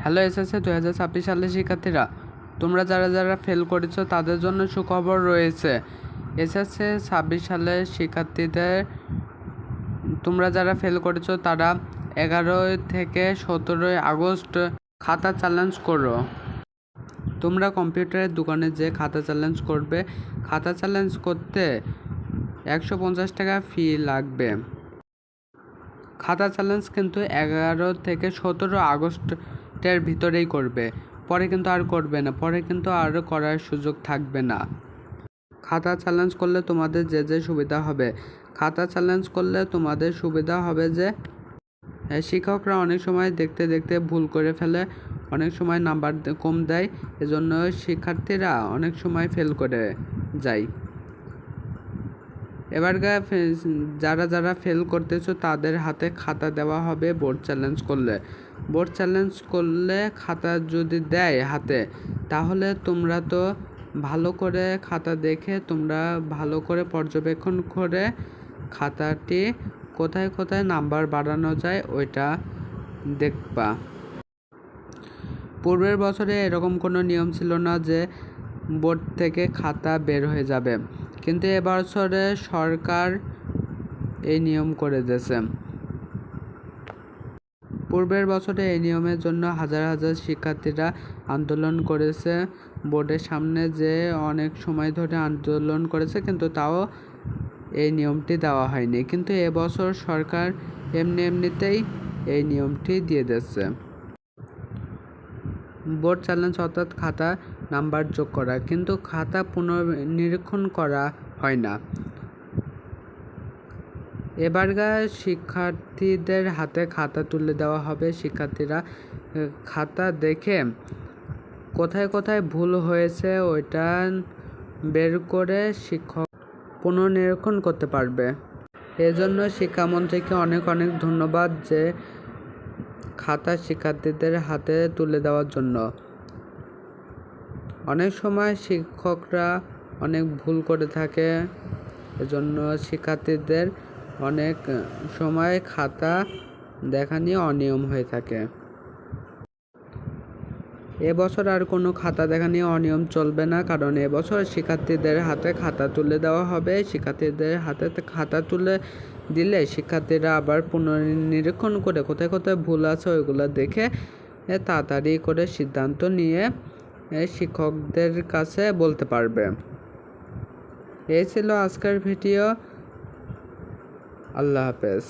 Hello SSC 2026 সালের শিক্ষার্থীরা, তোমরা যারা যারা ফেল করেছো তাদের জন্য সুখবর রয়েছে। এসএসসি 26 সালের শিক্ষার্থীদের, তোমরা যারা ফেল করেছো তারা 11 থেকে 17 আগস্ট খাতা চ্যালেঞ্জ করো। তোমরা কম্পিউটারের দোকানে যে খাতা চ্যালেঞ্জ করবে, খাতা চ্যালেঞ্জ করতে 150 টাকা ফি লাগবে। খাতা চ্যালেঞ্জ কিন্তু 11 থেকে 17 আগস্টের ভিতরেই করবে, পরে কিন্তু আর করবে না, পরে কিন্তু আর করার সুযোগ থাকবে না। খাতা চ্যালেঞ্জ করলে তোমাদের যে সুবিধা হবে, খাতা চ্যালেঞ্জ করলে তোমাদের সুবিধা হবে যে শিক্ষকরা অনেক সময় দেখতে দেখতে ভুল করে ফেলে, অনেক সময় নাম্বার কম দেয়, এজন্য শিক্ষার্থীরা অনেক সময় ফেল করে যায়। এবার যারা যারা ফেল করতেছো তাদের হাতে খাতা দেওয়া হবে বোর্ড চ্যালেঞ্জ করলে। বোর্ড চ্যালেঞ্জ করলে খাতা যদি দেয় হাতে, তাহলে তোমরা তো ভালো করে খাতা দেখে, তোমরা ভালো করে পর্যবেক্ষণ করে খাতাটি কোথায় কোথায় নাম্বার বাড়ানো যায় ওইটা দেখবা। পূর্বের বছরে এরকম কোনো নিয়ম ছিল না যে বোর্ড থেকে খাতা বের হয়ে যাবে, কিন্তু এবছরে সরকার এই নিয়ম করে দিয়েছে। পূর্বের বছরে এই নিয়মের জন্য হাজার হাজার শিক্ষার্থীরা আন্দোলন করেছে বোর্ডের সামনে, যে অনেক সময় ধরে আন্দোলন করেছে, কিন্তু তাও এই নিয়মটি দেওয়া হয়নি। কিন্তু এবছর সরকার এমনিতেই এই নিয়মটি দিয়ে দিচ্ছে। বোর্ড চ্যালেঞ্জ অর্থাৎ খাতা নাম্বার যোগ করা, কিন্তু খাতা পুনর্নিরীক্ষণ করা হয় না। এবারকার শিক্ষার্থীদের হাতে খাতা তুলে দেওয়া হবে। শিক্ষার্থীরা খাতা দেখে কোথায় কোথায় ভুল হয়েছে ওইটা বের করে শিক্ষক পুনর্নিরীক্ষণ করতে পারবে। এজন্য শিক্ষামন্ত্রীকে অনেক অনেক ধন্যবাদ যে খাতা শিক্ষার্থীদের হাতে তুলে দেওয়ার জন্য। অনেক সময় শিক্ষকরা অনেক ভুল করে থাকে, এজন্য শিক্ষার্থীদের অনেক সময় খাতা দেখা নিয়ে অনিয়ম হয়ে থাকে। এবছর আর কোনো খাতা দেখা নিয়ে অনিয়ম চলবে না, কারণ এবছর শিক্ষার্থীদের হাতে খাতা তুলে দেওয়া হবে। শিক্ষার্থীদের হাতে খাতা তুলে দিলে শিক্ষার্থীরা আবার পুনর্নিরীক্ষণ করে কোথায় কোথায় ভুল আছে ওইগুলো দেখে তাড়াতাড়ি করে সিদ্ধান্ত নিয়ে শিক্ষকদের কাছে বলতে পারবে। এই ছিল আজকের ভিডিও। আল্লাহ হাফেজ।